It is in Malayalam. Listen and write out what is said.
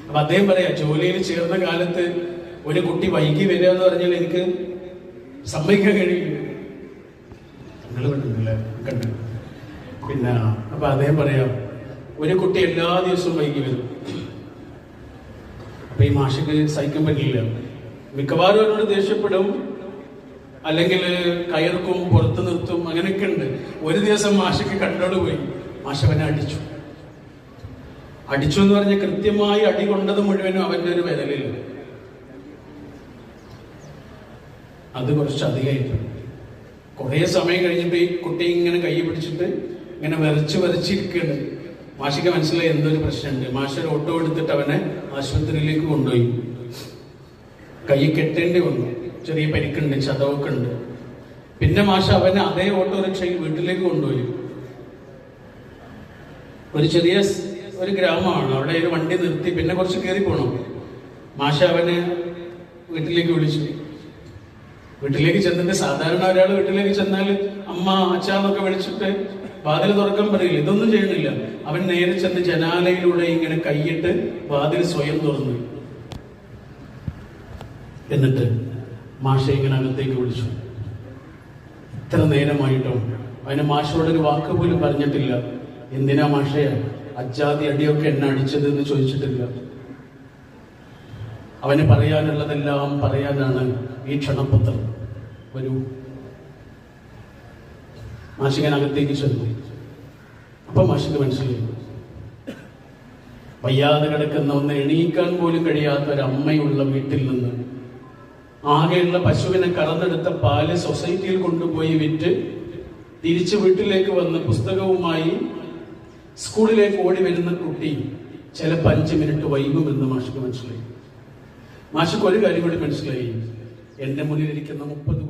അപ്പൊ അദ്ദേഹം പറയാ, ജോലിയിൽ ചേർന്ന കാലത്ത് ഒരു കുട്ടി വൈകി വരിക എന്ന് പറഞ്ഞാൽ എനിക്ക് സമ്മതിക്കാൻ കഴിയില്ല. നിങ്ങൾ കണ്ടിട്ടില്ല? കണ്ടു. പിന്നെ അപ്പൊ അദ്ദേഹം പറയാം, ഒരു കുട്ടി എല്ലാ ദിവസവും വൈകി വരും. അപ്പൊ ഈ മാഷക്ക് സഹിക്കാൻ പറ്റില്ല. മിക്കവാറും അവരോട് ദേഷ്യപ്പെടും, അല്ലെങ്കിൽ കയർക്കും, പുറത്ത് നിർത്തും, അങ്ങനെയൊക്കെ ഉണ്ട്. ഒരു ദിവസം മാഷക്ക് കണ്ടോട് പോയി, മാഷവനെ അടിച്ചു. അടിച്ചു എന്ന് പറഞ്ഞാൽ കൃത്യമായി അടി കൊണ്ടത് മുഴുവനും അവന്റെ ഒരു വിരലിൽ. അത് കുറച്ച് അധികമായിട്ട് കുറെ സമയം കഴിഞ്ഞിട്ട് ഈ കുട്ടി ഇങ്ങനെ കൈ പിടിച്ചിട്ട് ഇങ്ങനെ വരച്ചിരിക്കുകയാണ്. മാഷിക്ക് മനസ്സിലായി എന്തൊരു പ്രശ്നമുണ്ട്. മാഷ ഒരു ഓട്ടോ എടുത്തിട്ട് അവനെ ആശുപത്രിയിലേക്ക് കൊണ്ടുപോയി. കൈ കെട്ടേണ്ടി വന്നു, ചെറിയ പരിക്കുണ്ട്, ചതവൊക്കെ ഉണ്ട്. പിന്നെ മാഷ അവനെ അതേ ഓട്ടോറിക്ഷയിൽ വീട്ടിലേക്ക് കൊണ്ടുപോയി. ഒരു ഗ്രാമമാണ്, അവിടെ ഒരു വണ്ടി നിർത്തി, പിന്നെ കുറച്ച് കയറി പോകണം. മാഷ അവനെ വീട്ടിലേക്ക് വിളിച്ചു. വീട്ടിലേക്ക് ചെന്നിട്ട് സാധാരണ ഒരാൾ വീട്ടിലേക്ക് ചെന്നാൽ അമ്മ അച്ഛന്നൊക്കെ വിളിച്ചിട്ട് വാതിൽ തുറക്കാൻ പറയില്ല. ഇതൊന്നും ചെയ്യണില്ല. അവൻ നേരെ ചെന്ന് ജനാലയിലൂടെ ഇങ്ങനെ കൈയിട്ട് വാതിൽ സ്വയം തുറന്നു. എന്നിട്ട് മാഷ ഇങ്ങനെ അകത്തേക്ക് വിളിച്ചു. ഇത്ര നേരമായിട്ടും അവന് മാഷോടൊരു വാക്ക് പോലും പറഞ്ഞിട്ടില്ല. എന്തിനാ മാഷയെ അജാതി അടിയൊക്കെ എന്നെ അടിച്ചത് എന്ന് ചോദിച്ചിട്ടില്ല. അവന് പറയാനുള്ളതെല്ലാം പറയാനാണ് ഈ ക്ഷണപത്രം. ഒരു മാഷികനകത്തേക്ക് ചെന്നു. അപ്പൊ മാഷിക്ക് മനസ്സിലായി, വയ്യാതെ കിടക്കുന്ന, ഒന്ന് എണീക്കാൻ പോലും കഴിയാത്ത ഒരമ്മയുള്ള വീട്ടിൽ നിന്ന് ആകെയുള്ള പശുവിനെ കറന്നെടുത്ത പാല് സൊസൈറ്റിയിൽ കൊണ്ടുപോയി വിറ്റ് തിരിച്ചു വീട്ടിലേക്ക് വന്ന് പുസ്തകവുമായി സ്കൂളിലേക്ക് ഓടി വരുന്ന കുട്ടി ചിലപ്പോൾ 5 മിനിറ്റ് വൈകുമെന്ന് മാഷിക്ക് മനസ്സിലായി. മാഷിക്ക് ഒരു കാര്യം കൂടി മനസ്സിലായി, എന്റെ മുന്നിലിരിക്കുന്ന 30